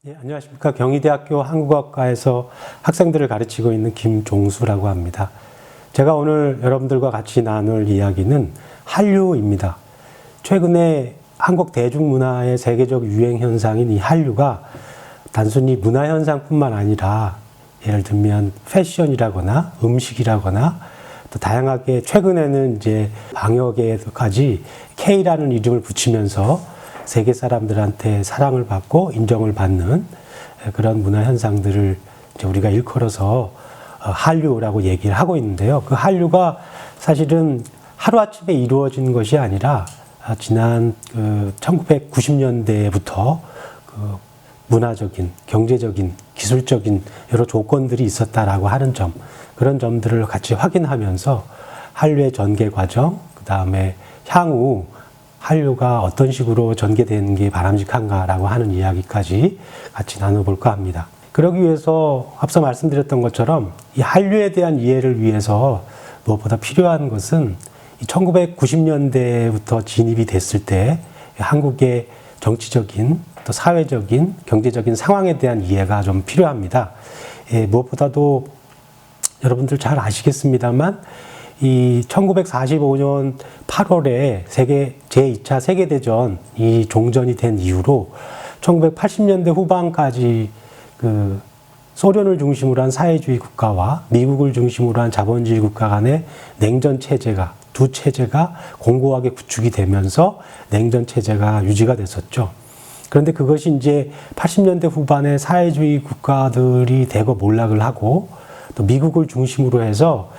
네, 안녕하십니까. 경희대학교 한국어과에서 학생들을 가르치고 있는 김종수라고 합니다. 제가 오늘 여러분들과 같이 나눌 이야기는 한류입니다. 최근에 한국 대중문화의 세계적 유행 현상인 이 한류가 단순히 문화 현상뿐만 아니라 예를 들면 패션이라거나 음식이라거나 또 다양하게 최근에는 이제 방역에까지 K라는 이름을 붙이면서 세계 사람들한테 사랑을 받고 인정을 받는 그런 문화 현상들을 이제 우리가 일컬어서 한류라고 얘기를 하고 있는데요. 그 한류가 사실은 하루아침에 이루어진 것이 아니라 지난 1990년대부터 그 문화적인, 경제적인, 기술적인 여러 조건들이 있었다라고 하는 점, 그런 점들을 같이 확인하면서 한류의 전개 과정, 그 다음에 향후 한류가 어떤 식으로 전개되는 게 바람직한가라고 하는 이야기까지 같이 나눠볼까 합니다. 그러기 위해서 앞서 말씀드렸던 것처럼 이 한류에 대한 이해를 위해서 무엇보다 필요한 것은 1990년대부터 진입이 됐을 때 한국의 정치적인 또 사회적인 경제적인 상황에 대한 이해가 좀 필요합니다. 무엇보다도 여러분들 잘 아시겠습니다만 이 1945년 8월에 제2차 세계대전이 종전이 된 이후로 1980년대 후반까지 그 소련을 중심으로 한 사회주의 국가와 미국을 중심으로 한 자본주의 국가 간의 냉전 체제가, 두 체제가 공고하게 구축이 되면서 냉전 체제가 유지가 됐었죠. 그런데 그것이 이제 80년대 후반에 사회주의 국가들이 대거 몰락을 하고 또 미국을 중심으로 해서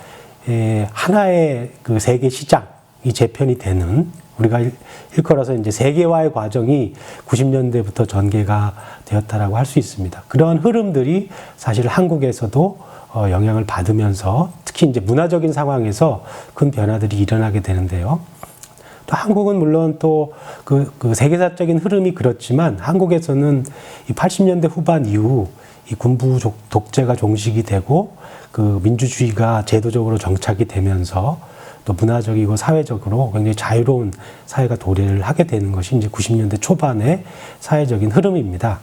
하나의 그 세계 시장이 재편이 되는, 우리가 일컬어서 이제 세계화의 과정이 90년대부터 전개가 되었다라고 할 수 있습니다. 그런 흐름들이 사실 한국에서도 영향을 받으면서 특히 이제 문화적인 상황에서 큰 변화들이 일어나게 되는데요. 또 한국은 물론 또 그 세계사적인 흐름이 그렇지만 한국에서는 이 80년대 후반 이후 이 군부 독재가 종식이 되고 그 민주주의가 제도적으로 정착이 되면서 또 문화적이고 사회적으로 굉장히 자유로운 사회가 도래를 하게 되는 것이 이제 90년대 초반의 사회적인 흐름입니다.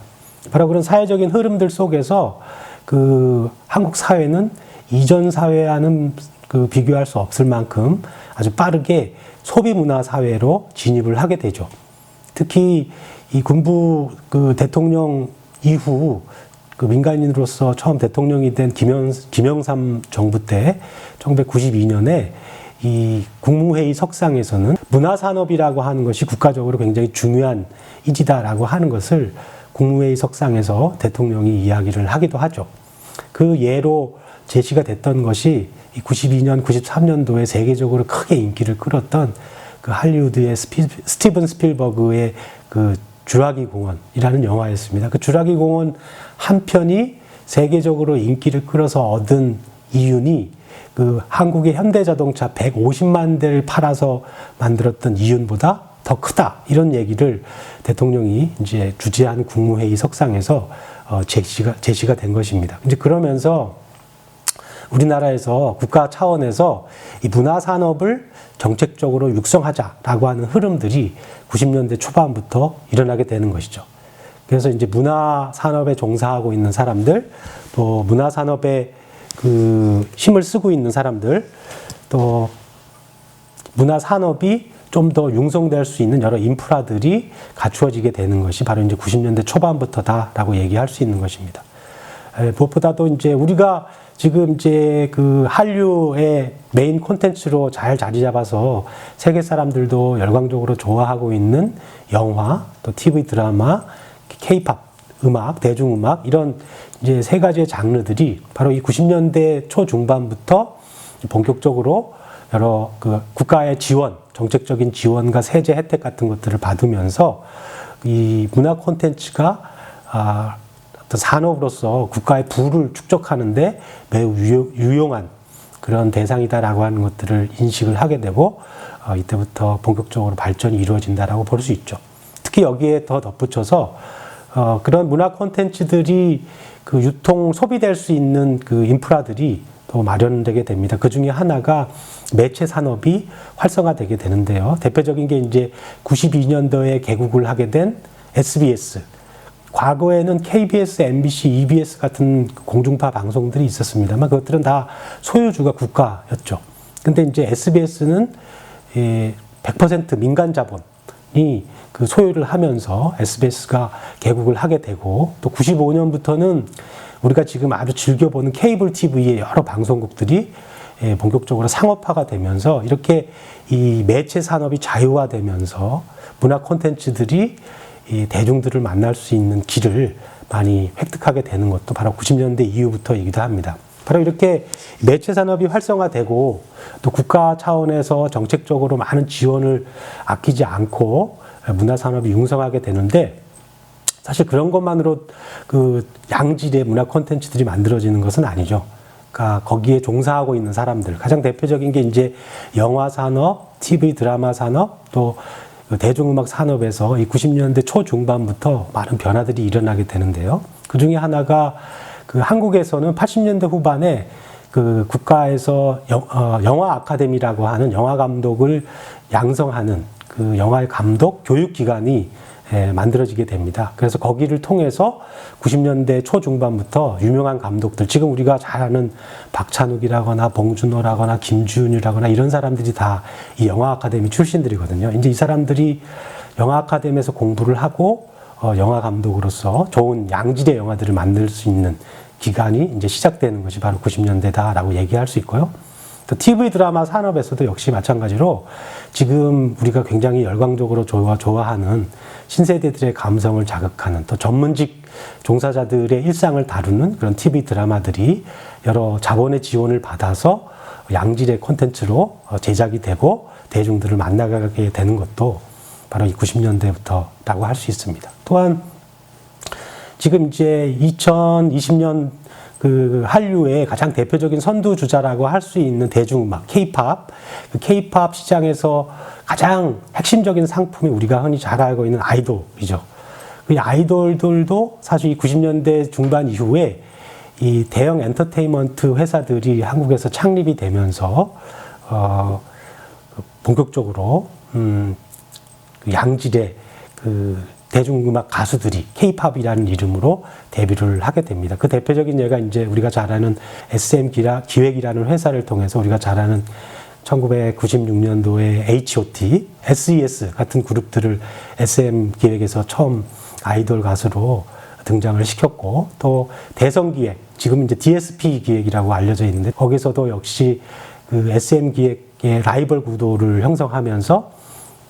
바로 그런 사회적인 흐름들 속에서 그 한국 사회는 이전 사회와는 그 비교할 수 없을 만큼 아주 빠르게 소비 문화 사회로 진입을 하게 되죠. 특히 이 군부 그 대통령 이후 그 민간인으로서 처음 대통령이 된 김영삼 정부 때 1992년에 이 국무회의 석상에서는 문화산업이라고 하는 것이 국가적으로 굉장히 중요한 이지다라고 하는 것을 국무회의 석상에서 대통령이 이야기를 하기도 하죠. 그 예로 제시가 됐던 것이 92년, 93년도에 세계적으로 크게 인기를 끌었던 그 할리우드의 스티븐 스필버그의 그 주라기 공원이라는 영화였습니다. 그 주라기 공원 한 편이 세계적으로 인기를 끌어서 얻은 이윤이 그 한국의 현대자동차 150만 대를 팔아서 만들었던 이윤보다 더 크다. 이런 얘기를 대통령이 이제 주재한 국무회의 석상에서 제시가 된 것입니다. 이제 그러면서 우리나라에서 국가 차원에서 이 문화산업을 정책적으로 육성하자라고 하는 흐름들이 90년대 초반부터 일어나게 되는 것이죠. 그래서 이제 문화산업에 종사하고 있는 사람들, 또 문화산업에 그 힘을 쓰고 있는 사람들, 또 문화산업이 좀 더 융성될 수 있는 여러 인프라들이 갖추어지게 되는 것이 바로 이제 90년대 초반부터다라고 얘기할 수 있는 것입니다. 무엇보다도 이제 우리가 지금 이제 그 한류의 메인 콘텐츠로 잘 자리 잡아서 세계 사람들도 열광적으로 좋아하고 있는 영화, 또 TV 드라마, K-팝, 음악, 대중음악 이런 이제 세 가지의 장르들이 바로 이 90년대 초중반부터 본격적으로 여러 그 국가의 지원, 정책적인 지원과 세제 혜택 같은 것들을 받으면서 이 문화 콘텐츠가 어떤 산업으로서 국가의 부를 축적하는데 매우 유용한 그런 대상이다라고 하는 것들을 인식을 하게 되고 이때부터 본격적으로 발전이 이루어진다라고 볼 수 있죠. 특히 여기에 더 덧붙여서 그런 문화 콘텐츠들이 그 유통 소비될 수 있는 그 인프라들이 또 마련되게 됩니다. 그 중에 하나가 매체 산업이 활성화되게 되는데요. 대표적인 게 이제 92년도에 개국을 하게 된 SBS. 과거에는 KBS, MBC, EBS 같은 공중파 방송들이 있었습니다만 그것들은 다 소유주가 국가였죠. 근데 이제 SBS는 100% 민간 자본이 그 소유를 하면서 SBS가 개국을 하게 되고 또 95년부터는 우리가 지금 아주 즐겨보는 케이블 TV의 여러 방송국들이 본격적으로 상업화가 되면서 이렇게 이 매체 산업이 자유화되면서 문화 콘텐츠들이 이 대중들을 만날 수 있는 길을 많이 획득하게 되는 것도 바로 90년대 이후부터이기도 합니다. 바로 이렇게 매체 산업이 활성화되고 또 국가 차원에서 정책적으로 많은 지원을 아끼지 않고 문화 산업이 융성하게 되는데 사실 그런 것만으로 그 양질의 문화 콘텐츠들이 만들어지는 것은 아니죠. 그러니까 거기에 종사하고 있는 사람들 가장 대표적인 게 이제 영화 산업, TV 드라마 산업 또 대중음악 산업에서 이 90년대 초중반부터 많은 변화들이 일어나게 되는데요. 그 중에 하나가 그 한국에서는 80년대 후반에 그 국가에서 영화 아카데미라고 하는 영화 감독을 양성하는 그 영화의 감독 교육 기관이 만들어지게 됩니다. 그래서 거기를 통해서 90년대 초중반부터 유명한 감독들, 지금 우리가 잘 아는 박찬욱이라거나 봉준호라거나 김주윤이라거나 이런 사람들이 다 이 영화 아카데미 출신들이거든요. 이제 이 사람들이 영화 아카데미에서 공부를 하고 영화 감독으로서 좋은 양질의 영화들을 만들 수 있는 기간이 이제 시작되는 것이 바로 90년대다라고 얘기할 수 있고요. 또 TV 드라마 산업에서도 역시 마찬가지로 지금 우리가 굉장히 열광적으로 좋아하는 신세대들의 감성을 자극하는 또 전문직 종사자들의 일상을 다루는 그런 TV 드라마들이 여러 자본의 지원을 받아서 양질의 콘텐츠로 제작이 되고 대중들을 만나게 되는 것도 바로 이 90년대부터라고 할 수 있습니다. 또한 지금 이제 2020년 그 한류의 가장 대표적인 선두주자라고 할 수 있는 대중음악, K-팝. 그 K-팝 시장에서 가장 핵심적인 상품이 우리가 흔히 잘 알고 있는 아이돌이죠. 그 아이돌들도 사실 이 90년대 중반 이후에 이 대형 엔터테인먼트 회사들이 한국에서 창립이 되면서 본격적으로 양질의 그 대중음악 가수들이 K-팝이라는 이름으로 데뷔를 하게 됩니다. 그 대표적인 예가 이제 우리가 잘 아는 SM 기획이라는 회사를 통해서 우리가 잘 아는 1996년도에 H.O.T, SES 같은 그룹들을 SM 기획에서 처음 아이돌 가수로 등장을 시켰고 또 대성기획, 지금 이제 DSP 기획이라고 알려져 있는데 거기서도 역시 그 SM 기획의 라이벌 구도를 형성하면서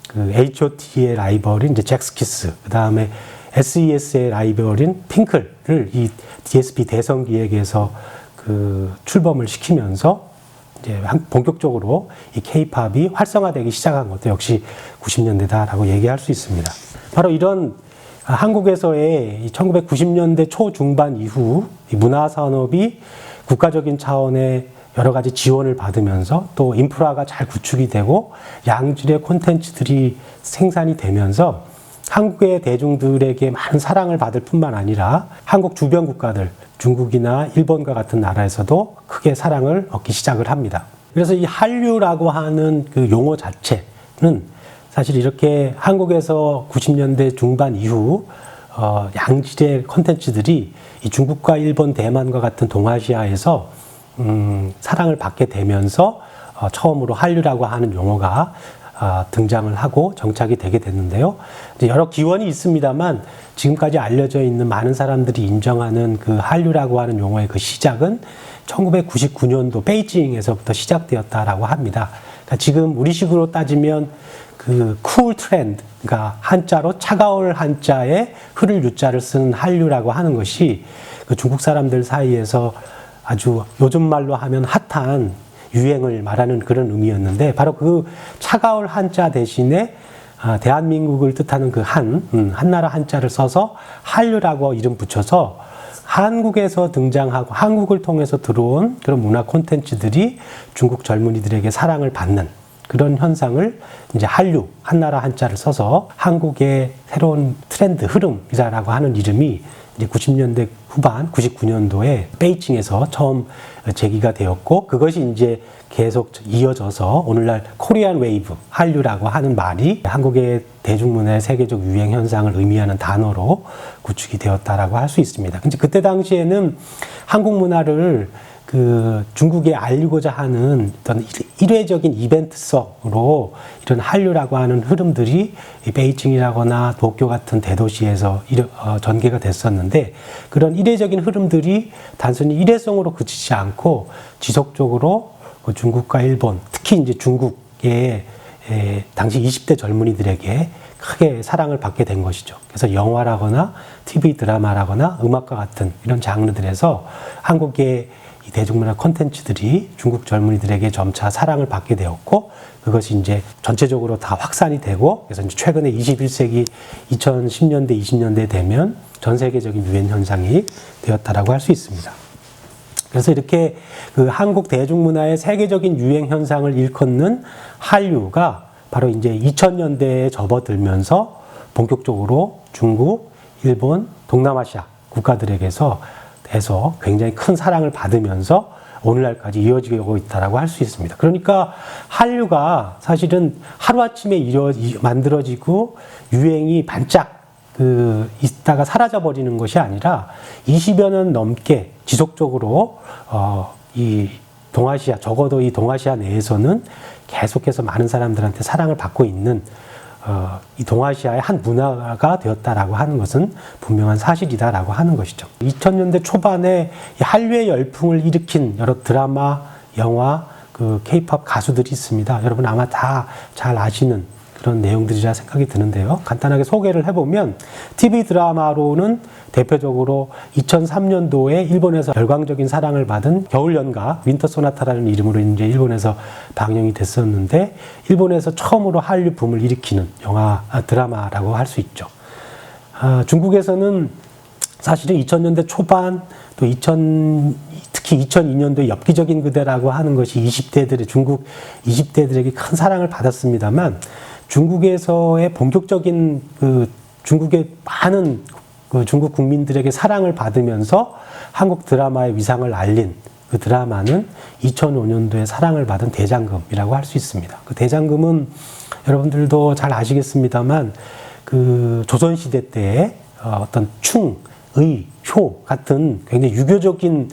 그 H.O.T의 라이벌인 이제 잭스키스, 그 다음에 SES의 라이벌인 핑클을 이 DSP 대성기획에서 그 출범을 시키면서 이제 본격적으로 이 K-팝이 활성화되기 시작한 것도 역시 90년대다라고 얘기할 수 있습니다. 바로 이런 한국에서의 1990년대 초중반 이후 이 문화산업이 국가적인 차원의 여러 가지 지원을 받으면서 또 인프라가 잘 구축이 되고 양질의 콘텐츠들이 생산이 되면서 한국의 대중들에게 많은 사랑을 받을 뿐만 아니라 한국 주변 국가들, 중국이나 일본과 같은 나라에서도 크게 사랑을 얻기 시작을 합니다. 그래서 이 한류라고 하는 그 용어 자체는 사실 이렇게 한국에서 90년대 중반 이후 양질의 콘텐츠들이 이 중국과 일본, 대만과 같은 동아시아에서 사랑을 받게 되면서 처음으로 한류라고 하는 용어가 등장을 하고 정착이 되게 됐는데요. 이제 여러 기원이 있습니다만 지금까지 알려져 있는 많은 사람들이 인정하는 그 한류라고 하는 용어의 그 시작은 1999년도 베이징에서부터 시작되었다라고 합니다. 그러니까 지금 우리식으로 따지면 그 쿨 트렌드, 그러니까 한자로 차가울 한자에 흐를 유자를 쓰는 한류라고 하는 것이 그 중국 사람들 사이에서 아주 요즘 말로 하면 핫한 유행을 말하는 그런 의미였는데 바로 그 차가울 한자 대신에 대한민국을 뜻하는 그 한나라 한자를 써서 한류라고 이름 붙여서 한국에서 등장하고 한국을 통해서 들어온 그런 문화 콘텐츠들이 중국 젊은이들에게 사랑을 받는 그런 현상을 이제 한류, 한나라 한자를 써서 한국의 새로운 트렌드, 흐름이라고 하는 이름이 이제 90년대 후반, 99년도에 베이징에서 처음 제기가 되었고, 그것이 이제 계속 이어져서 오늘날 코리안 웨이브, 한류라고 하는 말이 한국의 대중문화의 세계적 유행 현상을 의미하는 단어로 구축이 되었다라고 할 수 있습니다. 근데 그때 당시에는 한국 문화를 중국에 알리고자 하는 어떤 일회적인 이벤트성으로 이런 한류라고 하는 흐름들이 베이징이라거나 도쿄 같은 대도시에서 전개가 됐었는데, 그런 일회적인 흐름들이 단순히 일회성으로 그치지 않고 지속적으로 중국과 일본, 특히 이제 중국의 당시 20대 젊은이들에게 크게 사랑을 받게 된 것이죠. 그래서 영화라거나 TV 드라마라거나 음악과 같은 이런 장르들에서 한국의 이 대중문화 콘텐츠들이 중국 젊은이들에게 점차 사랑을 받게 되었고, 그것이 이제 전체적으로 다 확산이 되고, 그래서 이제 최근에 21세기 2010년대, 20년대 되면 전 세계적인 유행 현상이 되었다라고 할 수 있습니다. 그래서 이렇게 한국 대중문화의 세계적인 유행 현상을 일컫는 한류가 바로 이제 2000년대에 접어들면서 본격적으로 중국, 일본, 동남아시아 국가들에게서 굉장히 큰 사랑을 받으면서 오늘날까지 이어지고 있다라고 할 수 있습니다. 그러니까 한류가 사실은 하루아침에 만들어지고 유행이 반짝 있다가 사라져버리는 것이 아니라 20여 년 넘게 지속적으로 이 동아시아, 적어도 이 동아시아 내에서는 계속해서 많은 사람들한테 사랑을 받고 있는 이 동아시아의 한 문화가 되었다라고 하는 것은 분명한 사실이다라고 하는 것이죠. 2000년대 초반에 이 한류의 열풍을 일으킨 여러 드라마, 영화, K-pop 가수들이 있습니다. 여러분 아마 다 잘 아시는 그런 내용들이라 생각이 드는데요. 간단하게 소개를 해보면 TV 드라마로는 대표적으로 2003년도에 일본에서 열광적인 사랑을 받은 겨울연가 윈터 소나타라는 이름으로 이제 일본에서 방영이 됐었는데, 일본에서 처음으로 한류 붐을 일으키는 드라마라고 할 수 있죠. 중국에서는 사실은 2000년대 초반 또 특히 2002년도에 엽기적인 그대라고 하는 것이 중국 20대들에게 큰 사랑을 받았습니다만, 중국에서의 본격적인 중국의 많은 중국 국민들에게 사랑을 받으면서 한국 드라마의 위상을 알린 그 드라마는 2005년도에 사랑을 받은 대장금이라고 할 수 있습니다. 그 대장금은 여러분들도 잘 아시겠습니다만 조선시대 때의 어떤 충, 의, 효 같은 굉장히 유교적인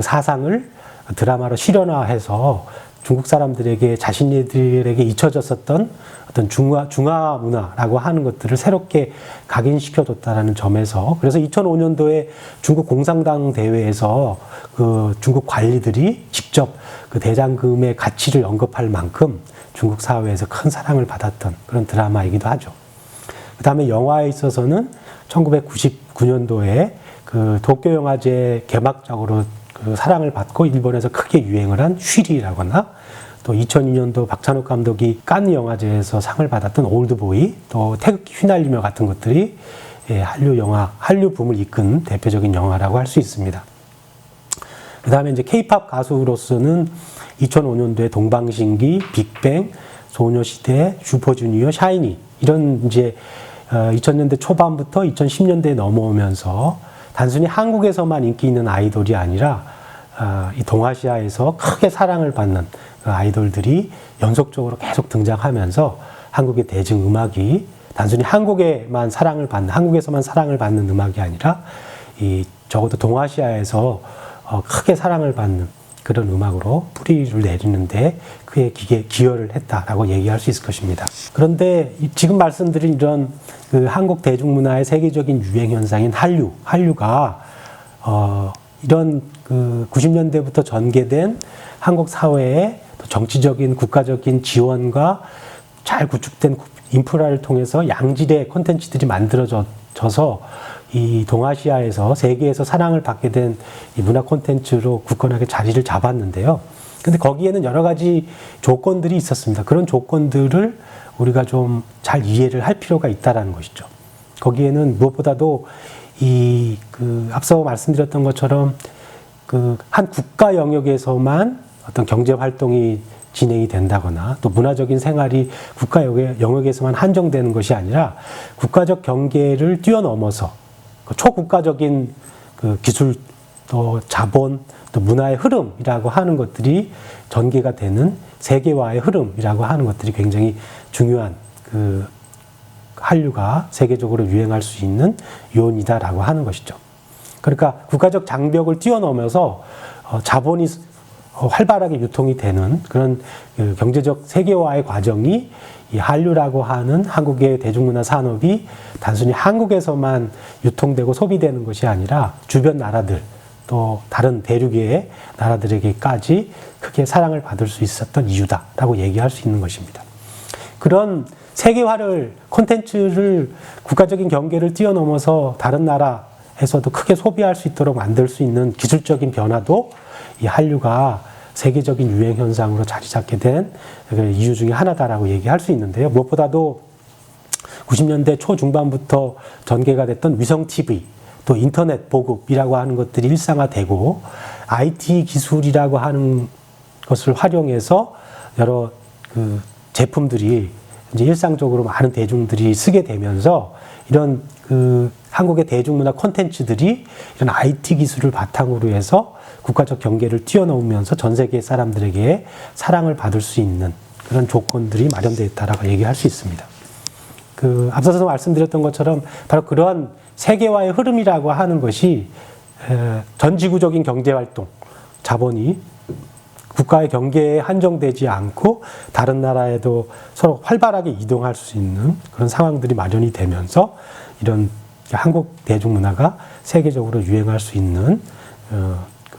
사상을 드라마로 실현화해서 중국 사람들에게 자신들에게 잊혀졌었던 어떤 중화 문화라고 하는 것들을 새롭게 각인시켜줬다라는 점에서, 그래서 2005년도에 중국 공산당 대회에서 중국 관리들이 직접 대장금의 가치를 언급할 만큼 중국 사회에서 큰 사랑을 받았던 그런 드라마이기도 하죠. 그 다음에 영화에 있어서는 1999년도에 도쿄영화제 개막작으로 사랑을 받고 일본에서 크게 유행을 한 쉬리라거나, 또 2002년도 박찬욱 감독이 칸 영화제에서 상을 받았던 올드보이, 또 태극기 휘날리며 같은 것들이 한류 붐을 이끈 대표적인 영화라고 할 수 있습니다. 그 다음에 이제 K-pop 가수로서는 2005년도에 동방신기, 빅뱅, 소녀시대, 슈퍼주니어, 샤이니 이런 이제 2000년대 초반부터 2010년대에 넘어오면서 단순히 한국에서만 인기 있는 아이돌이 아니라 이 동아시아에서 크게 사랑을 받는 아이돌들이 연속적으로 계속 등장하면서 한국의 대중음악이 단순히 한국에서만 사랑을 받는 음악이 아니라 적어도 동아시아에서 크게 사랑을 받는 그런 음악으로 뿌리를 내리는데 크게 기여를 했다라고 얘기할 수 있을 것입니다. 그런데 지금 말씀드린 이런 한국 대중문화의 세계적인 유행 현상인 한류가 이런 90년대부터 전개된 한국 사회의 정치적인 국가적인 지원과 잘 구축된 인프라를 통해서 양질의 콘텐츠들이 만들어져서 이 동아시아에서 세계에서 사랑을 받게 된 이 문화 콘텐츠로 굳건하게 자리를 잡았는데요. 근데 거기에는 여러 가지 조건들이 있었습니다. 그런 조건들을 우리가 좀 잘 이해를 할 필요가 있다라는 것이죠. 거기에는 무엇보다도 앞서 말씀드렸던 것처럼 한 국가 영역에서만 어떤 경제 활동이 진행이 된다거나 또 문화적인 생활이 국가 영역에서만 한정되는 것이 아니라 국가적 경계를 뛰어넘어서 그 초국가적인 그 기술 또 자본 또 문화의 흐름이라고 하는 것들이 전개가 되는 세계화의 흐름이라고 하는 것들이 굉장히 중요한 그 한류가 세계적으로 유행할 수 있는 요인이다라고 하는 것이죠. 그러니까 국가적 장벽을 뛰어넘어서 자본이 활발하게 유통이 되는 그런 그 경제적 세계화의 과정이 이 한류라고 하는 한국의 대중문화 산업이 단순히 한국에서만 유통되고 소비되는 것이 아니라 주변 나라들 또 다른 대륙의 나라들에게까지 크게 사랑을 받을 수 있었던 이유다라고 얘기할 수 있는 것입니다. 그런 세계화를 콘텐츠를 국가적인 경계를 뛰어넘어서 다른 나라에서도 크게 소비할 수 있도록 만들 수 있는 기술적인 변화도 이 한류가 세계적인 유행 현상으로 자리 잡게 된 이유 중에 하나다라고 얘기할 수 있는데요. 무엇보다도 90년대 초중반부터 전개가 됐던 위성 TV, 또 인터넷 보급이라고 하는 것들이 일상화되고 IT 기술이라고 하는 것을 활용해서 여러 그 제품들이 이제 일상적으로 많은 대중들이 쓰게 되면서 이런 그 한국의 대중문화 콘텐츠들이 이런 IT 기술을 바탕으로 해서 국가적 경계를 뛰어넘으면서 전 세계 사람들에게 사랑을 받을 수 있는 그런 조건들이 마련되어 있다라고 얘기할 수 있습니다. 그 앞서서 말씀드렸던 것처럼 바로 그러한 세계화의 흐름이라고 하는 것이 전 지구적인 경제활동, 자본이 국가의 경계에 한정되지 않고 다른 나라에도 서로 활발하게 이동할 수 있는 그런 상황들이 마련이 되면서 이런 한국 대중문화가 세계적으로 유행할 수 있는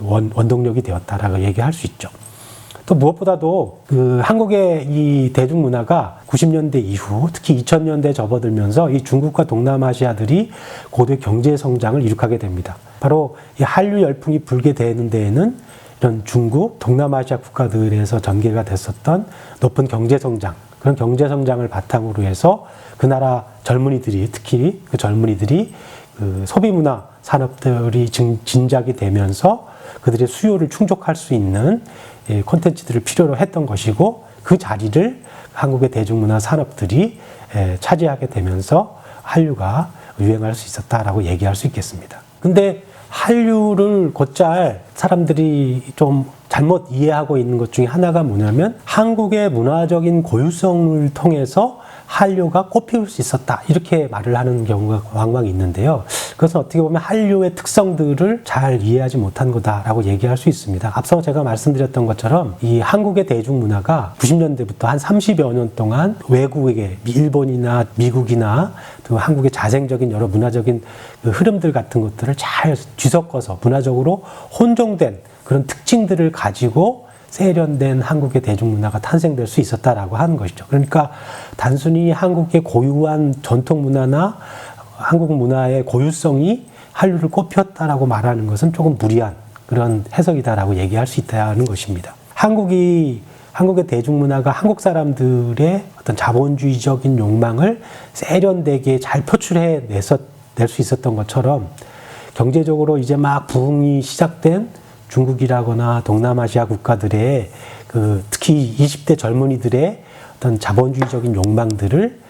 원동력이 되었다라고 얘기할 수 있죠. 또 무엇보다도 그 한국의 이 대중문화가 90년대 이후 특히 2000년대에 접어들면서 이 중국과 동남아시아들이 고도의 경제 성장을 이룩하게 됩니다. 바로 이 한류 열풍이 불게 되는 데에는 이런 중국, 동남아시아 국가들에서 전개가 됐었던 높은 경제 성장, 그런 경제 성장을 바탕으로 해서 그 나라 젊은이들이 특히 그 젊은이들이 그 소비문화 산업들이 진작이 되면서 그들의 수요를 충족할 수 있는 콘텐츠들을 필요로 했던 것이고 그 자리를 한국의 대중문화 산업들이 차지하게 되면서 한류가 유행할 수 있었다라고 얘기할 수 있겠습니다. 근데 한류를 곧잘 사람들이 좀 잘못 이해하고 있는 것 중에 하나가 뭐냐면 한국의 문화적인 고유성을 통해서 한류가 꽃피울 수 있었다 이렇게 말을 하는 경우가 왕왕 있는데요. 그것은 어떻게 보면 한류의 특성들을 잘 이해하지 못한 거다라고 얘기할 수 있습니다. 앞서 제가 말씀드렸던 것처럼 이 한국의 대중문화가 90년대부터 한 30여 년 동안 외국에게 일본이나 미국이나 또 한국의 자생적인 여러 문화적인 그 흐름들 같은 것들을 잘 뒤섞어서 문화적으로 혼종된 그런 특징들을 가지고 세련된 한국의 대중문화가 탄생될 수 있었다라고 하는 것이죠. 그러니까 단순히 한국의 고유한 전통 문화나 한국 문화의 고유성이 한류를 꽃피웠다라고 말하는 것은 조금 무리한 그런 해석이다라고 얘기할 수 있다는 것입니다. 한국의 대중문화가 한국 사람들의 어떤 자본주의적인 욕망을 세련되게 잘 낼 수 있었던 것처럼 경제적으로 이제 막 부흥이 시작된 중국이라거나 동남아시아 국가들의 그 특히 20대 젊은이들의 어떤 자본주의적인 욕망들을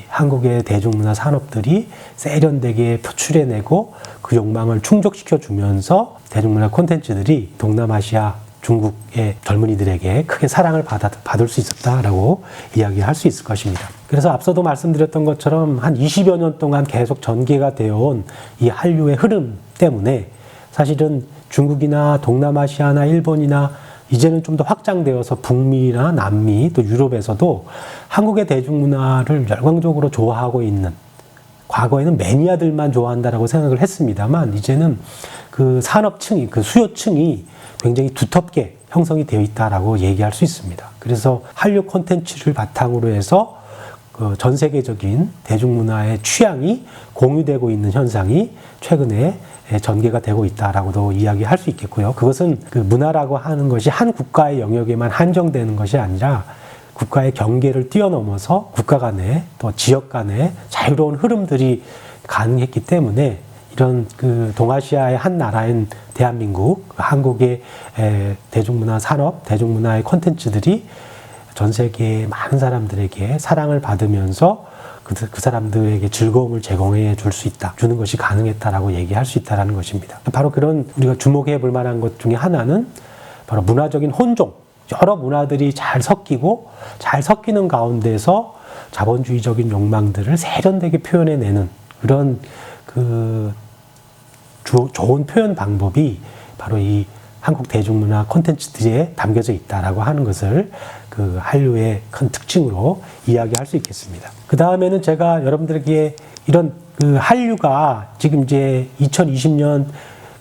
한국의 대중문화 산업들이 세련되게 표출해내고 그 욕망을 충족시켜 주면서 대중문화 콘텐츠들이 동남아시아 중국의 젊은이들에게 크게 사랑을 받을 수 있었다라고 이야기할 수 있을 것입니다. 그래서 앞서도 말씀드렸던 것처럼 한 20여 년 동안 계속 전개가 되어온 이 한류의 흐름 때문에 사실은 중국이나 동남아시아나 일본이나 이제는 좀 더 확장되어서 북미나 남미 또 유럽에서도 한국의 대중문화를 열광적으로 좋아하고 있는 과거에는 매니아들만 좋아한다라고 생각을 했습니다만 이제는 그 산업층이 그 수요층이 굉장히 두텁게 형성이 되어 있다라고 얘기할 수 있습니다. 그래서 한류 콘텐츠를 바탕으로 해서 그 전 세계적인 대중문화의 취향이 공유되고 있는 현상이 최근에 전개가 되고 있다라고도 이야기할 수 있겠고요. 그것은 그 문화라고 하는 것이 한 국가의 영역에만 한정되는 것이 아니라 국가의 경계를 뛰어넘어서 국가 간의 또 지역 간의 자유로운 흐름들이 가능했기 때문에 이런 그 동아시아의 한 나라인 대한민국, 한국의 대중문화 산업, 대중문화의 콘텐츠들이 전 세계 많은 사람들에게 사랑을 받으면서 그 사람들에게 즐거움을 제공해 줄 수 있다, 주는 것이 가능했다라고 얘기할 수 있다라는 것입니다. 바로 그런 우리가 주목해 볼 만한 것 중에 하나는 바로 문화적인 혼종, 여러 문화들이 잘 섞이고 잘 섞이는 가운데서 자본주의적인 욕망들을 세련되게 표현해내는 그런 좋은 표현 방법이 바로 이 한국 대중문화 콘텐츠들에 담겨져 있다라고 하는 것을 그 한류의 큰 특징으로 이야기할 수 있겠습니다. 그 다음에는 제가 여러분들에게 이런 그 한류가 지금 이제 2020년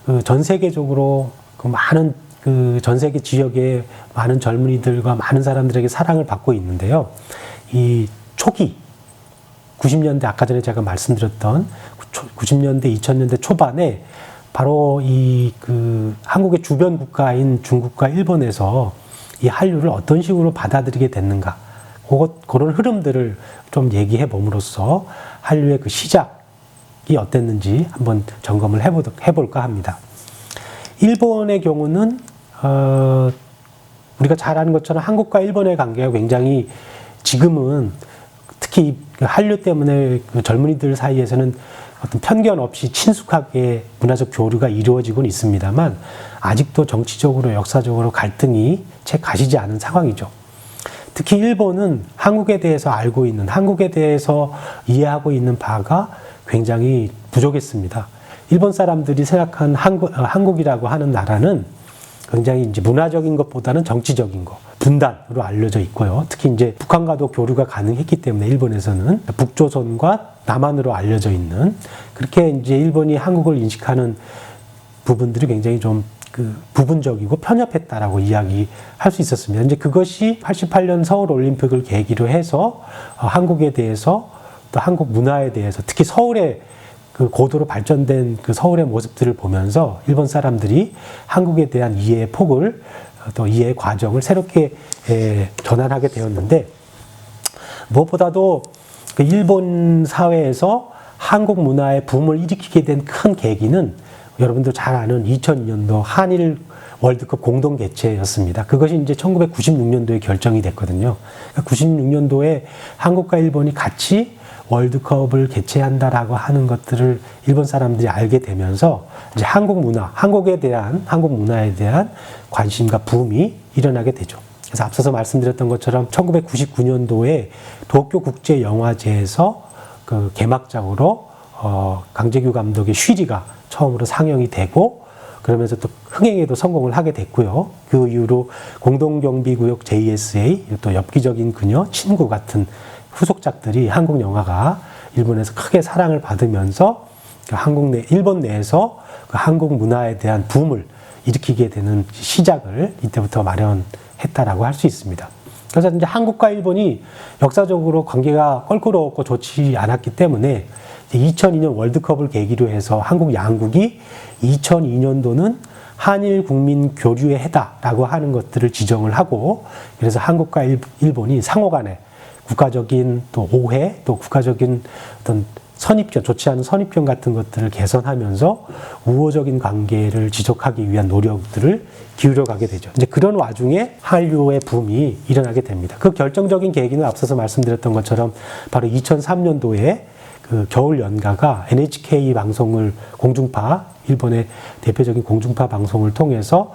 그 전 세계적으로 그 많은 그 전 세계 지역의 많은 젊은이들과 많은 사람들에게 사랑을 받고 있는데요. 이 초기 90년대 아까 전에 제가 말씀드렸던 90년대 2000년대 초반에 바로 이 그 한국의 주변 국가인 중국과 일본에서 이 한류를 어떤 식으로 받아들이게 됐는가, 그런 흐름들을 좀 얘기해 봄으로써 한류의 그 시작이 어땠는지 한번 점검을 해볼까 합니다. 일본의 경우는 우리가 잘 아는 것처럼 한국과 일본의 관계가 굉장히 지금은 특히 한류 때문에 그 젊은이들 사이에서는 어떤 편견 없이 친숙하게 문화적 교류가 이루어지고는 있습니다만 아직도 정치적으로 역사적으로 갈등이 채 가시지 않은 상황이죠. 특히 일본은 한국에 대해서 알고 있는, 한국에 대해서 이해하고 있는 바가 굉장히 부족했습니다. 일본 사람들이 생각한 한국이라고 하는 나라는 굉장히 이제 문화적인 것보다는 정치적인 것, 분단으로 알려져 있고요. 특히 이제 북한과도 교류가 가능했기 때문에 일본에서는 북조선과 남한으로 알려져 있는, 그렇게 이제 일본이 한국을 인식하는 부분들이 굉장히 좀 그 부분적이고 편협했다라고 이야기할 수 있었습니다. 이제 그것이 88년 서울 올림픽을 계기로 해서 한국에 대해서 또 한국 문화에 대해서 특히 서울의 그 고도로 발전된 그 서울의 모습들을 보면서 일본 사람들이 한국에 대한 이해의 폭을 또 이해의 과정을 새롭게 전환하게 되었는데, 무엇보다도 그 일본 사회에서 한국 문화의 붐을 일으키게 된 큰 계기는 여러분들 잘 아는 2002년도 한일 월드컵 공동 개최였습니다. 그것이 이제 1996년도에 결정이 됐거든요. 그러니까 96년도에 한국과 일본이 같이 월드컵을 개최한다라고 하는 것들을 일본 사람들이 알게 되면서 이제 한국 문화에 대한 관심과 붐이 일어나게 되죠. 그래서 앞서서 말씀드렸던 것처럼 1999년도에 도쿄 국제 영화제에서 그 개막작으로 강재규 감독의 쉬리가 처음으로 상영이 되고, 그러면서 또 흥행에도 성공을 하게 됐고요. 그 이후로 공동경비구역 JSA, 또 엽기적인 그녀, 친구 같은 후속작들이 한국 영화가 일본에서 크게 사랑을 받으면서 일본 내에서 그 한국 문화에 대한 붐을 일으키게 되는 시작을 이때부터 마련했다라고 할 수 있습니다. 그래서 이제 한국과 일본이 역사적으로 관계가 껄끄러웠고 좋지 않았기 때문에 2002년 월드컵을 계기로 해서 한국 양국이 2002년도는 한일 국민 교류의 해다라고 하는 것들을 지정을 하고, 그래서 한국과 일본이 상호 간에 국가적인 또 오해, 또 국가적인 어떤 선입견, 좋지 않은 선입견 같은 것들을 개선하면서 우호적인 관계를 지속하기 위한 노력들을 기울여가게 되죠. 이제 그런 와중에 한류의 붐이 일어나게 됩니다. 그 결정적인 계기는 앞서서 말씀드렸던 것처럼 바로 2003년도에 그 겨울 연가가 NHK 방송을 일본의 대표적인 공중파 방송을 통해서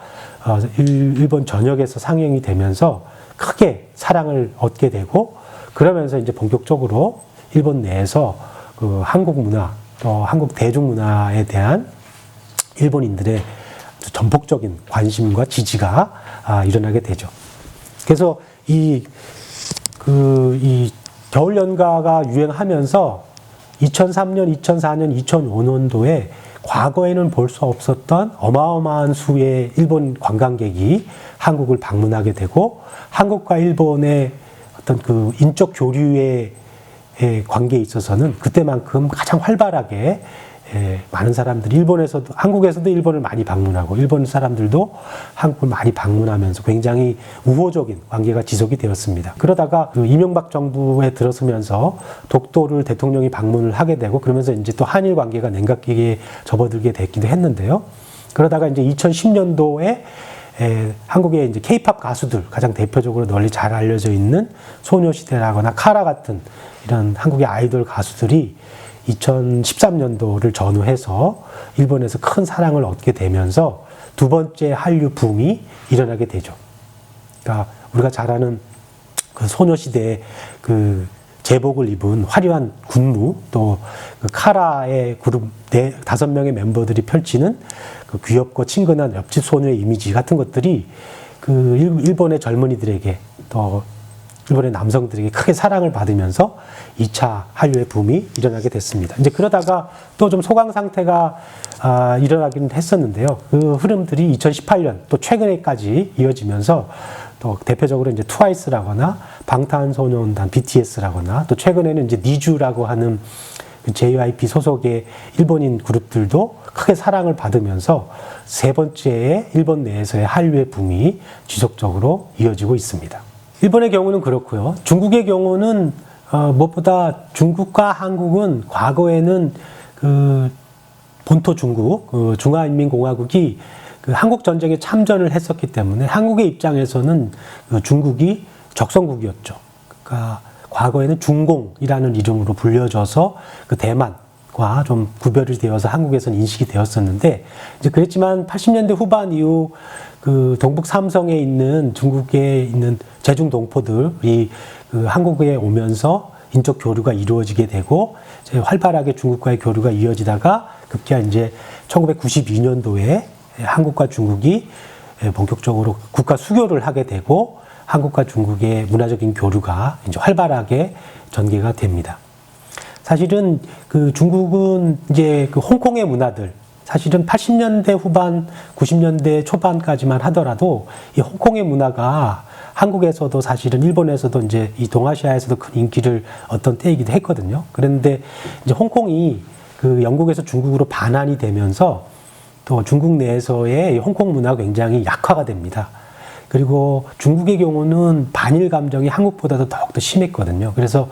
일본 전역에서 상영이 되면서 크게 사랑을 얻게 되고, 그러면서 이제 본격적으로 일본 내에서 그 한국 문화, 또 한국 대중문화에 대한 일본인들의 전폭적인 관심과 지지가 일어나게 되죠. 그래서 이 겨울 연가가 유행하면서 2003년, 2004년, 2005년도에 과거에는 볼 수 없었던 어마어마한 수의 일본 관광객이 한국을 방문하게 되고, 한국과 일본의 어떤 그 인적 교류의 관계에 있어서는 그때만큼 가장 활발하게 많은 사람들이 한국에서도 일본을 많이 방문하고, 일본 사람들도 한국을 많이 방문하면서 굉장히 우호적인 관계가 지속이 되었습니다. 그러다가 그 이명박 정부에 들어서면서 독도를 대통령이 방문을 하게 되고, 그러면서 이제 또 한일 관계가 냉각기에 접어들게 됐기도 했는데요. 그러다가 이제 2010년도에 한국의 이제 K-팝 가수들 가장 대표적으로 널리 잘 알려져 있는 소녀시대라거나 카라 같은 이런 한국의 아이돌 가수들이 2013년도를 전후해서 일본에서 큰 사랑을 얻게 되면서 두 번째 한류 붐이 일어나게 되죠. 그러니까 우리가 잘 아는 그 소녀시대의 그 제복을 입은 화려한 군무, 또 그 카라의 그룹 5명의 멤버들이 펼치는 그 귀엽고 친근한 옆집 소녀의 이미지 같은 것들이 그 일본의 젊은이들에게 또 일본의 남성들에게 크게 사랑을 받으면서 2차 한류의 붐이 일어나게 됐습니다. 이제 그러다가 또 좀 소강 상태가 일어나긴 했었는데요. 그 흐름들이 2018년 또 최근에까지 이어지면서 또 대표적으로 이제 트와이스라거나 방탄소년단 BTS라거나 또 최근에는 이제 니쥬라고 하는 그 JYP 소속의 일본인 그룹들도 크게 사랑을 받으면서 세 번째의 일본 내에서의 한류의 붐이 지속적으로 이어지고 있습니다. 일본의 경우는 그렇고요. 중국의 경우는 무엇보다 중국과 한국은 과거에는 그 본토 중국, 그 중화인민공화국이 그 한국 전쟁에 참전을 했었기 때문에 한국의 입장에서는 그 중국이 적성국이었죠. 그러니까 과거에는 중공이라는 이름으로 불려져서 그 대만과 좀 구별이 되어서 한국에서는 인식이 되었었는데 이제 그랬지만 80년대 후반 이후 그 동북 삼성에 있는 중국에 있는 제중 동포들이 그 한국에 오면서 인적 교류가 이루어지게 되고 이제 활발하게 중국과의 교류가 이어지다가 급기야 이제 1992년도에 한국과 중국이 본격적으로 국가 수교를 하게 되고 한국과 중국의 문화적인 교류가 이제 활발하게 전개가 됩니다. 사실은 그 중국은 이제 그 홍콩의 문화들, 사실은 80년대 후반, 90년대 초반까지만 하더라도 이 홍콩의 문화가 한국에서도 사실은 일본에서도 이제 이 동아시아에서도 큰 인기를 얻던 때이기도 했거든요. 그런데 이제 홍콩이 그 영국에서 중국으로 반환이 되면서 또 중국 내에서의 홍콩 문화가 굉장히 약화가 됩니다. 그리고 중국의 경우는 반일 감정이 한국보다도 더욱더 심했거든요. 그래서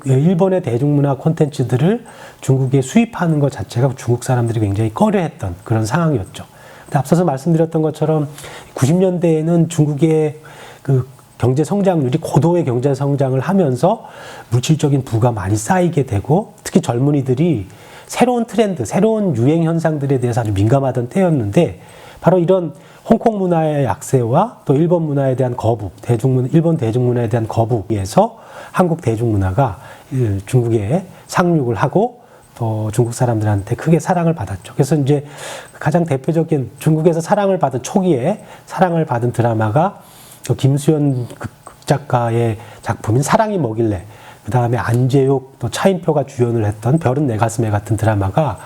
일본의 대중문화 콘텐츠들을 중국에 수입하는 것 자체가 중국 사람들이 굉장히 꺼려했던 그런 상황이었죠. 근데 앞서서 말씀드렸던 것처럼 90년대에는 중국의 그 경제 성장률이 고도의 경제 성장을 하면서 물질적인 부가 많이 쌓이게 되고 특히 젊은이들이 새로운 트렌드, 새로운 유행 현상들에 대해서 아주 민감하던 때였는데 바로 이런 홍콩 문화의 약세와 또 일본 문화에 대한 거부, 일본 대중문화에 대한 거부에서 한국 대중문화가 중국에 상륙을 하고 또 중국 사람들한테 크게 사랑을 받았죠. 그래서 이제 가장 대표적인 중국에서 사랑을 받은 초기에 사랑을 받은 드라마가 김수현 극작가의 작품인 사랑이 뭐길래, 그 다음에 안재욱 또 차인표가 주연을 했던 별은 내 가슴에 같은 드라마가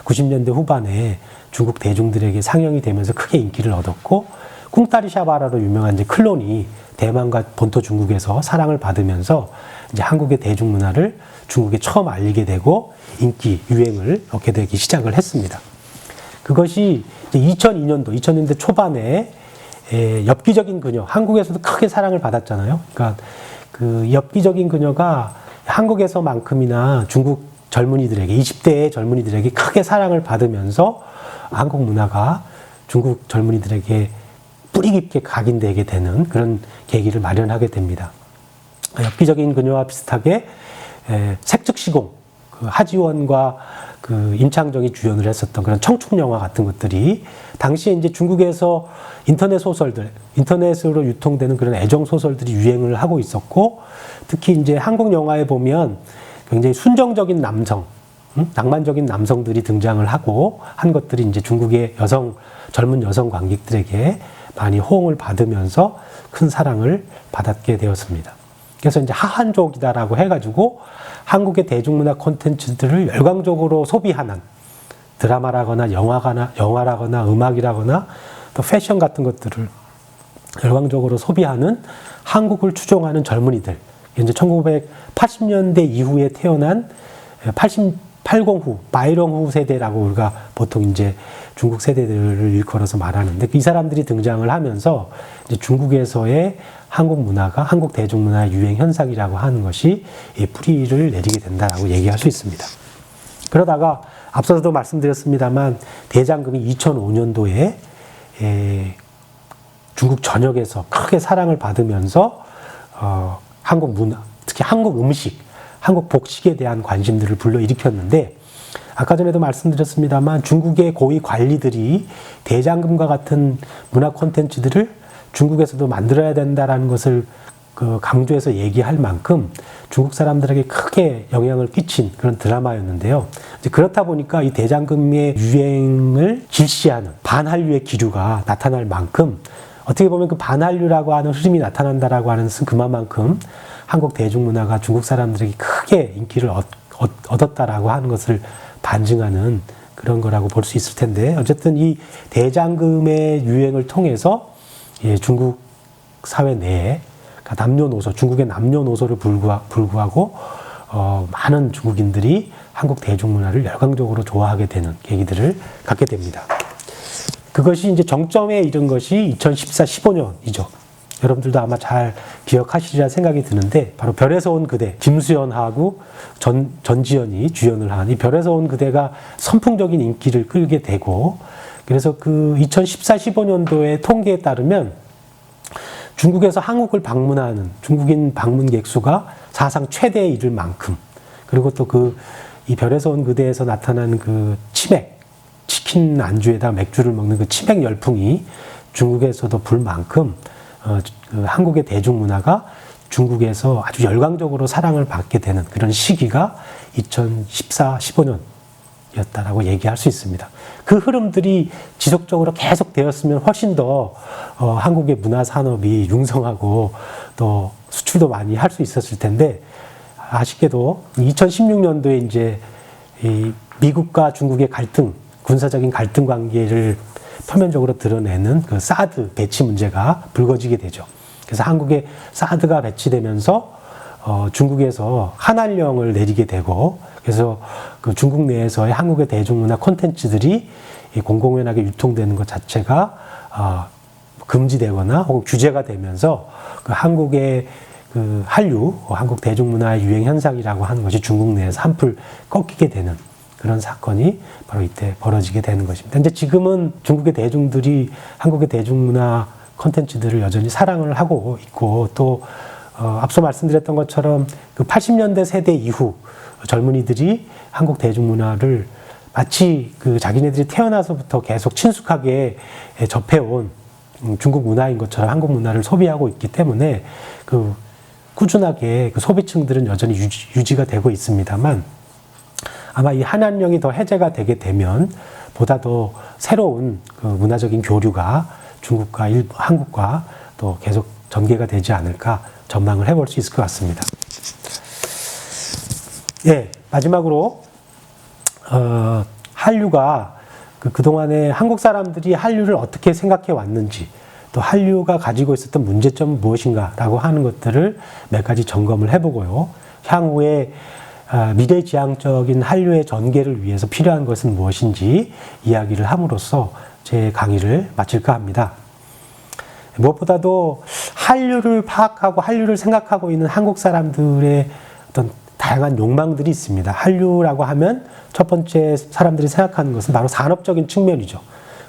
90년대 후반에 중국 대중들에게 상영이 되면서 크게 인기를 얻었고, 꿍따리 샤바라로 유명한 이제 클론이 대만과 본토 중국에서 사랑을 받으면서 이제 한국의 대중문화를 중국에 처음 알리게 되고 인기, 유행을 얻게 되기 시작을 했습니다. 그것이 이제 2000년대 초반에 엽기적인 그녀, 한국에서도 크게 사랑을 받았잖아요. 그러니까 그 엽기적인 그녀가 한국에서만큼이나 중국 젊은이들에게, 20대의 젊은이들에게 크게 사랑을 받으면서 한국 문화가 중국 젊은이들에게 뿌리 깊게 각인되게 되는 그런 계기를 마련하게 됩니다. 엽기적인 그녀와 비슷하게 색즉시공, 그 하지원과 그 임창정이 주연을 했었던 그런 청춘 영화 같은 것들이 당시에 이제 중국에서 인터넷 소설들, 인터넷으로 유통되는 그런 애정 소설들이 유행을 하고 있었고, 특히 이제 한국 영화에 보면 굉장히 순정적인 남성, 낭만적인 남성들이 등장을 하고 한 것들이 이제 중국의 젊은 여성 관객들에게 많이 호응을 받으면서 큰 사랑을 받았게 되었습니다. 그래서 이제 하한족이다라고 해가지고 한국의 대중문화 콘텐츠들을 열광적으로 소비하는 드라마라거나 영화라거나 음악이라거나 또 패션 같은 것들을 열광적으로 소비하는 한국을 추종하는 젊은이들, 이제 1980년대 이후에 태어난 80후, 바이롱 후 세대라고 우리가 보통 이제 중국 세대들을 일컬어서 말하는데, 이 사람들이 등장을 하면서 이제 중국에서의 한국 문화가 한국 대중문화 유행 현상이라고 하는 것이 뿌리를 내리게 된다라고 얘기할 수 있습니다. 그러다가 앞서도 말씀드렸습니다만 대장금이 2005년도에 중국 전역에서 크게 사랑을 받으면서 한국 문화, 특히 한국 음식, 한국 복식에 대한 관심들을 불러일으켰는데 아까 전에도 말씀드렸습니다만 중국의 고위 관리들이 대장금과 같은 문화 콘텐츠들을 중국에서도 만들어야 된다라는 것을 강조해서 얘기할 만큼 중국 사람들에게 크게 영향을 끼친 그런 드라마였는데요. 이제 그렇다 보니까 이 대장금의 유행을 질시하는 반한류의 기류가 나타날 만큼 어떻게 보면 그 반한류라고 하는 흐름이 나타난다라고 하는 그만큼 한국 대중문화가 중국 사람들에게 크게 인기를 얻었다라고 하는 것을 반증하는 그런 거라고 볼 수 있을 텐데 어쨌든 이 대장금의 유행을 통해서 중국 사회 내에 남녀노소, 중국의 남녀노소를 불구하고 많은 중국인들이 한국 대중문화를 열광적으로 좋아하게 되는 계기들을 갖게 됩니다. 그것이 이제 정점에 이른 것이 2014-15년이죠. 여러분들도 아마 잘 기억하시리라 생각이 드는데 바로 별에서 온 그대, 김수현하고 전지현이 주연을 한 이 별에서 온 그대가 선풍적인 인기를 끌게 되고 그래서 그 2014-15년도의 통계에 따르면 중국에서 한국을 방문하는 중국인 방문객 수가 사상 최대에 이를 만큼 그리고 또 이 별에서 온 그대에서 나타나는 그 치맥, 치킨 안주에다 맥주를 먹는 그 치맥 열풍이 중국에서도 불 만큼 한국의 대중문화가 중국에서 아주 열광적으로 사랑을 받게 되는 그런 시기가 2014-15년이었다라고 얘기할 수 있습니다. 그 흐름들이 지속적으로 계속 되었으면 훨씬 더 한국의 문화 산업이 융성하고 또 수출도 많이 할 수 있었을 텐데 아쉽게도 2016년도에 이제 이 미국과 중국의 갈등, 군사적인 갈등 관계를 표면적으로 드러내는 그 사드 배치 문제가 불거지게 되죠. 그래서 한국에 사드가 배치되면서 중국에서 한한령을 내리게 되고 그래서 그 중국 내에서의 한국의 대중문화 콘텐츠들이 공공연하게 유통되는 것 자체가 금지되거나 혹은 규제가 되면서 그 한국의 그 한류, 한국 대중문화의 유행 현상이라고 하는 것이 중국 내에서 한풀 꺾이게 되는 그런 사건이 바로 이때 벌어지게 되는 것입니다. 근데 지금은 중국의 대중들이 한국의 대중문화 콘텐츠들을 여전히 사랑을 하고 있고 또 앞서 말씀드렸던 것처럼 그 80년대 세대 이후 젊은이들이 한국 대중문화를 마치 그 자기네들이 태어나서부터 계속 친숙하게 접해온 중국 문화인 것처럼 한국 문화를 소비하고 있기 때문에 그 꾸준하게 그 소비층들은 여전히 유지가 되고 있습니다만 아마 이 한한령이 더 해제가 되게 되면 보다 더 새로운 그 문화적인 교류가 중국과 한국과 또 계속 전개가 되지 않을까 전망을 해볼 수 있을 것 같습니다. 예, 마지막으로 한류가 그동안에 한국 사람들이 한류를 어떻게 생각해 왔는지 또 한류가 가지고 있었던 문제점은 무엇인가라고 하는 것들을 몇 가지 점검을 해보고요. 향후에 미래지향적인 한류의 전개를 위해서 필요한 것은 무엇인지 이야기를 함으로써 제 강의를 마칠까 합니다. 무엇보다도 한류를 파악하고 한류를 생각하고 있는 한국 사람들의 어떤 다양한 욕망들이 있습니다. 한류라고 하면 첫 번째 사람들이 생각하는 것은 바로 산업적인 측면이죠.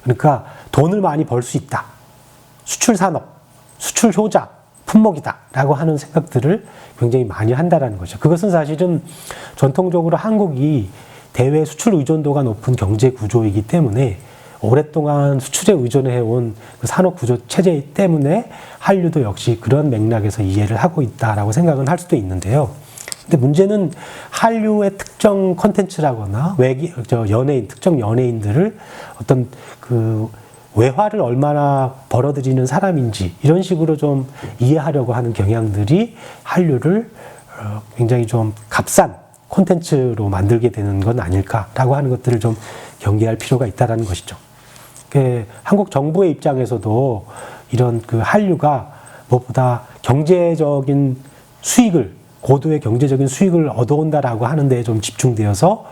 그러니까 돈을 많이 벌 수 있다. 수출 산업, 수출 효자, 품목이다 라고 하는 생각들을 굉장히 많이 한다라는 거죠. 그것은 사실은 전통적으로 한국이 대외 수출 의존도가 높은 경제 구조이기 때문에 오랫동안 수출에 의존해온 그 산업 구조 체제 때문에 한류도 역시 그런 맥락에서 이해를 하고 있다라고 생각은 할 수도 있는데요. 근데 문제는 한류의 특정 콘텐츠라거나 연예인, 특정 연예인들을 어떤 그 외화를 얼마나 벌어들이는 사람인지 이런 식으로 좀 이해하려고 하는 경향들이 한류를 굉장히 좀 값싼 콘텐츠로 만들게 되는 건 아닐까라고 하는 것들을 좀 경계할 필요가 있다는 것이죠. 한국 정부의 입장에서도 이런 그 한류가 무엇보다 경제적인 수익을 고도의 경제적인 수익을 얻어온다라고 하는 데에 좀 집중되어서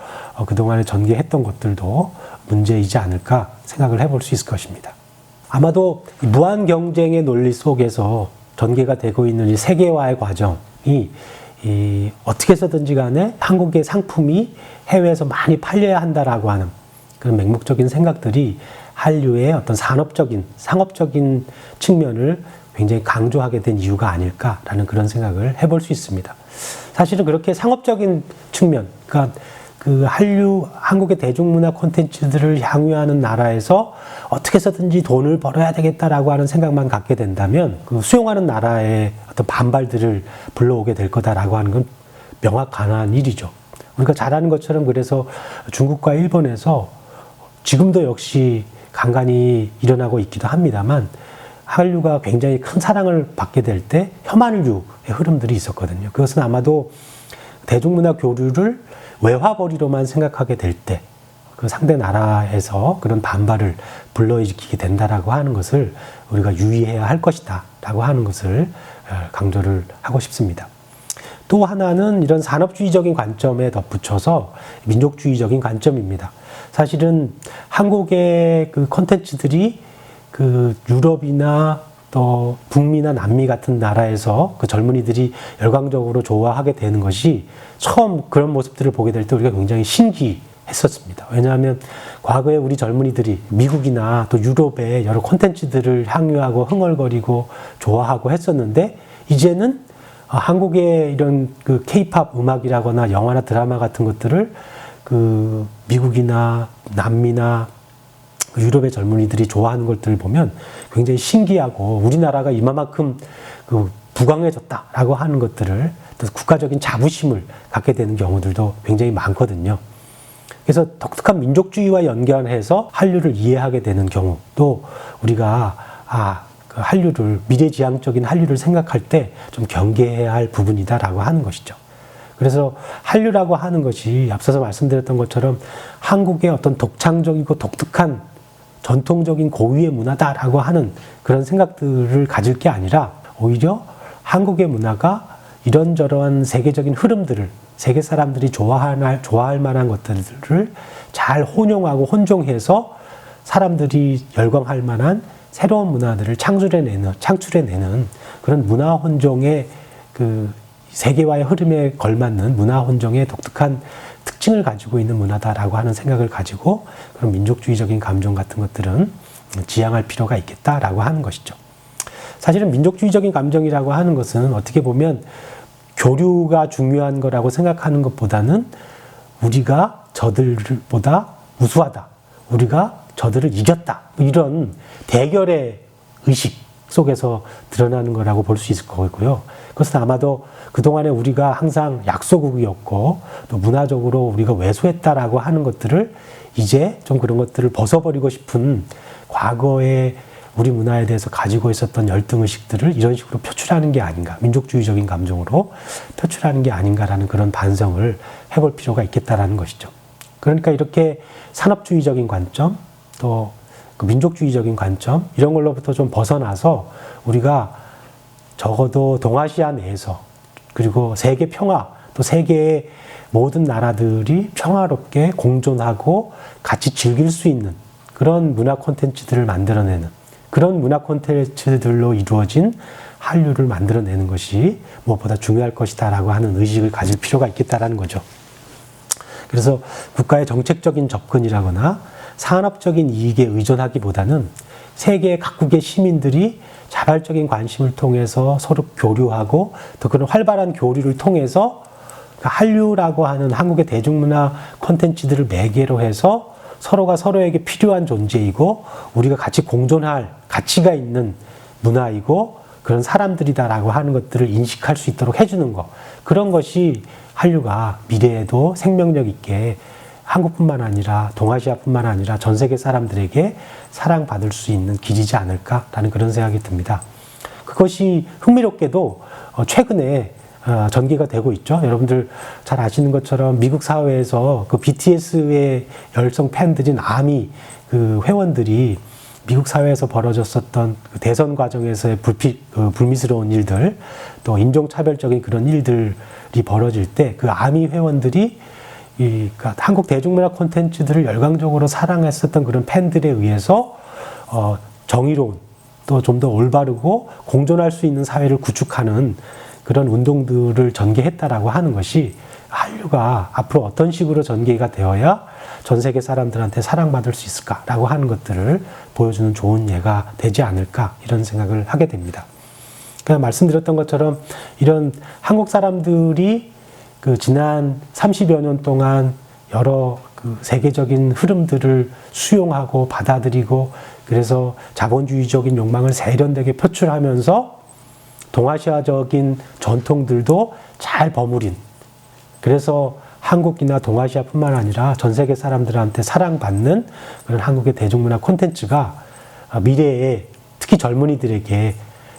그동안에 전개했던 것들도 문제이지 않을까 생각을 해볼 수 있을 것입니다. 아마도 무한 경쟁의 논리 속에서 전개가 되고 있는 이 세계화의 과정이 어떻게 해서든지 간에 한국의 상품이 해외에서 많이 팔려야 한다라고 하는 그런 맹목적인 생각들이 한류의 어떤 산업적인, 상업적인 측면을 굉장히 강조하게 된 이유가 아닐까라는 그런 생각을 해볼 수 있습니다. 사실은 그렇게 상업적인 측면, 그러니까 그 한류, 한국의 대중문화 콘텐츠들을 향유하는 나라에서 어떻게 해서든지 돈을 벌어야 되겠다라고 하는 생각만 갖게 된다면 그 수용하는 나라의 어떤 반발들을 불러오게 될 거다라고 하는 건 명확한 일이죠. 우리가 잘 아는 것처럼 그래서 중국과 일본에서 지금도 역시 간간히 일어나고 있기도 합니다만 한류가 굉장히 큰 사랑을 받게 될 때 혐한류의 흐름들이 있었거든요. 그것은 아마도 대중문화 교류를 외화벌이로만 생각하게 될 때 그 상대 나라에서 그런 반발을 불러일으키게 된다라고 하는 것을 우리가 유의해야 할 것이다 라고 하는 것을 강조를 하고 싶습니다. 또 하나는 이런 산업주의적인 관점에 덧붙여서 민족주의적인 관점입니다. 사실은 한국의 그 콘텐츠들이 그 유럽이나 또 북미나 남미 같은 나라에서 그 젊은이들이 열광적으로 좋아하게 되는 것이 처음 그런 모습들을 보게 될 때 우리가 굉장히 신기했었습니다. 왜냐하면 과거에 우리 젊은이들이 미국이나 또 유럽의 여러 콘텐츠들을 향유하고 흥얼거리고 좋아하고 했었는데 이제는 한국의 이런 그 케이팝 음악이라거나 영화나 드라마 같은 것들을 그 미국이나 남미나 유럽의 젊은이들이 좋아하는 것들을 보면 굉장히 신기하고 우리나라가 이만큼 그 부강해졌다라고 하는 것들을 또 국가적인 자부심을 갖게 되는 경우들도 굉장히 많거든요. 그래서 독특한 민족주의와 연결해서 한류를 이해하게 되는 경우 또 우리가 그 한류를 미래지향적인 한류를 생각할 때 좀 경계해야 할 부분이다라고 하는 것이죠. 그래서 한류라고 하는 것이 앞서서 말씀드렸던 것처럼 한국의 어떤 독창적이고 독특한 전통적인 고유의 문화다라고 하는 그런 생각들을 가질 게 아니라 오히려 한국의 문화가 이런저런 세계적인 흐름들을 세계 사람들이 좋아할 만한 것들을 잘 혼용하고 혼종해서 사람들이 열광할 만한 새로운 문화들을 창출해내는 그런 문화 혼종의 그 세계화의 흐름에 걸맞는 문화 혼종의 독특한 특징을 가지고 있는 문화다라고 하는 생각을 가지고 그런 민족주의적인 감정 같은 것들은 지향할 필요가 있겠다라고 하는 것이죠. 사실은 민족주의적인 감정이라고 하는 것은 어떻게 보면 교류가 중요한 거라고 생각하는 것보다는 우리가 저들보다 우수하다, 우리가 저들을 이겼다, 이런 대결의 의식 속에서 드러나는 거라고 볼 수 있을 거고요. 그것은 아마도 그동안에 우리가 항상 약소국이었고 또 문화적으로 우리가 왜소했다라고 하는 것들을 이제 좀 그런 것들을 벗어버리고 싶은 과거의 우리 문화에 대해서 가지고 있었던 열등의식들을 이런 식으로 표출하는 게 아닌가, 민족주의적인 감정으로 표출하는 게 아닌가라는 그런 반성을 해볼 필요가 있겠다라는 것이죠. 그러니까 이렇게 산업주의적인 관점, 또 그 민족주의적인 관점, 이런 걸로부터 좀 벗어나서 우리가 적어도 동아시아 내에서 그리고 세계 평화, 또 세계의 모든 나라들이 평화롭게 공존하고 같이 즐길 수 있는 그런 문화 콘텐츠들을 만들어내는 그런 문화 콘텐츠들로 이루어진 한류를 만들어내는 것이 무엇보다 중요할 것이다라고 하는 의식을 가질 필요가 있겠다라는 거죠. 그래서 국가의 정책적인 접근이라거나 산업적인 이익에 의존하기보다는 세계 각국의 시민들이 자발적인 관심을 통해서 서로 교류하고 또 그런 활발한 교류를 통해서 한류라고 하는 한국의 대중문화 콘텐츠들을 매개로 해서 서로가 서로에게 필요한 존재이고 우리가 같이 공존할 가치가 있는 문화이고 그런 사람들이다라고 하는 것들을 인식할 수 있도록 해주는 것, 그런 것이 한류가 미래에도 생명력 있게 한국뿐만 아니라 동아시아뿐만 아니라 전 세계 사람들에게 사랑받을 수 있는 길이지 않을까라는 그런 생각이 듭니다. 그것이 흥미롭게도 최근에 전개가 되고 있죠. 여러분들 잘 아시는 것처럼 미국 사회에서 그 BTS의 열성 팬들인 아미 그 회원들이 미국 사회에서 벌어졌었던 그 대선 과정에서의 불미스러운 일들, 또 인종차별적인 그런 일들이 벌어질 때 그 아미 회원들이 그러니까 한국 대중문화 콘텐츠들을 열광적으로 사랑했었던 그런 팬들에 의해서 정의로운 또 좀 더 올바르고 공존할 수 있는 사회를 구축하는 그런 운동들을 전개했다라고 하는 것이 한류가 앞으로 어떤 식으로 전개가 되어야 전 세계 사람들한테 사랑받을 수 있을까라고 하는 것들을 보여주는 좋은 예가 되지 않을까 이런 생각을 하게 됩니다. 그냥 말씀드렸던 것처럼 이런 한국 사람들이 그 지난 30여 년 동안 여러 그 세계적인 흐름들을 수용하고 받아들이고 그래서 자본주의적인 욕망을 세련되게 표출하면서 동아시아적인 전통들도 잘 버무린, 그래서 한국이나 동아시아뿐만 아니라 전 세계 사람들한테 사랑받는 그런 한국의 대중문화 콘텐츠가 미래에 특히 젊은이들에게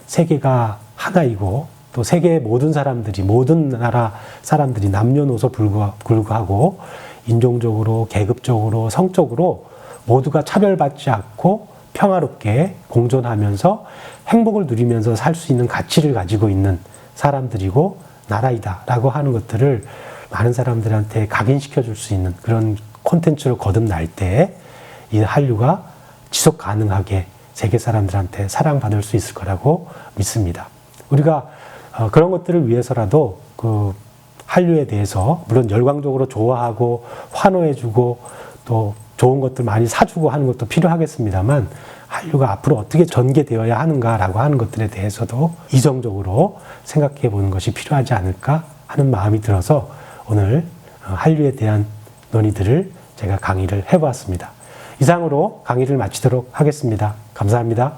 세계가 하나이고 또 세계의 모든 사람들이, 모든 나라 사람들이 남녀노소 불구하고 인종적으로, 계급적으로, 성적으로 모두가 차별받지 않고 평화롭게 공존하면서 행복을 누리면서 살 수 있는 가치를 가지고 있는 사람들이고 나라이다라고 하는 것들을 많은 사람들한테 각인시켜 줄 수 있는 그런 콘텐츠로 거듭날 때 이 한류가 지속 가능하게 세계 사람들한테 사랑받을 수 있을 거라고 믿습니다. 우리가 그런 것들을 위해서라도 그 한류에 대해서 물론 열광적으로 좋아하고 환호해주고 또 좋은 것들 많이 사주고 하는 것도 필요하겠습니다만 한류가 앞으로 어떻게 전개되어야 하는가라고 하는 것들에 대해서도 이성적으로 생각해 보는 것이 필요하지 않을까 하는 마음이 들어서 오늘 한류에 대한 논의들을 제가 강의를 해보았습니다. 이상으로 강의를 마치도록 하겠습니다. 감사합니다.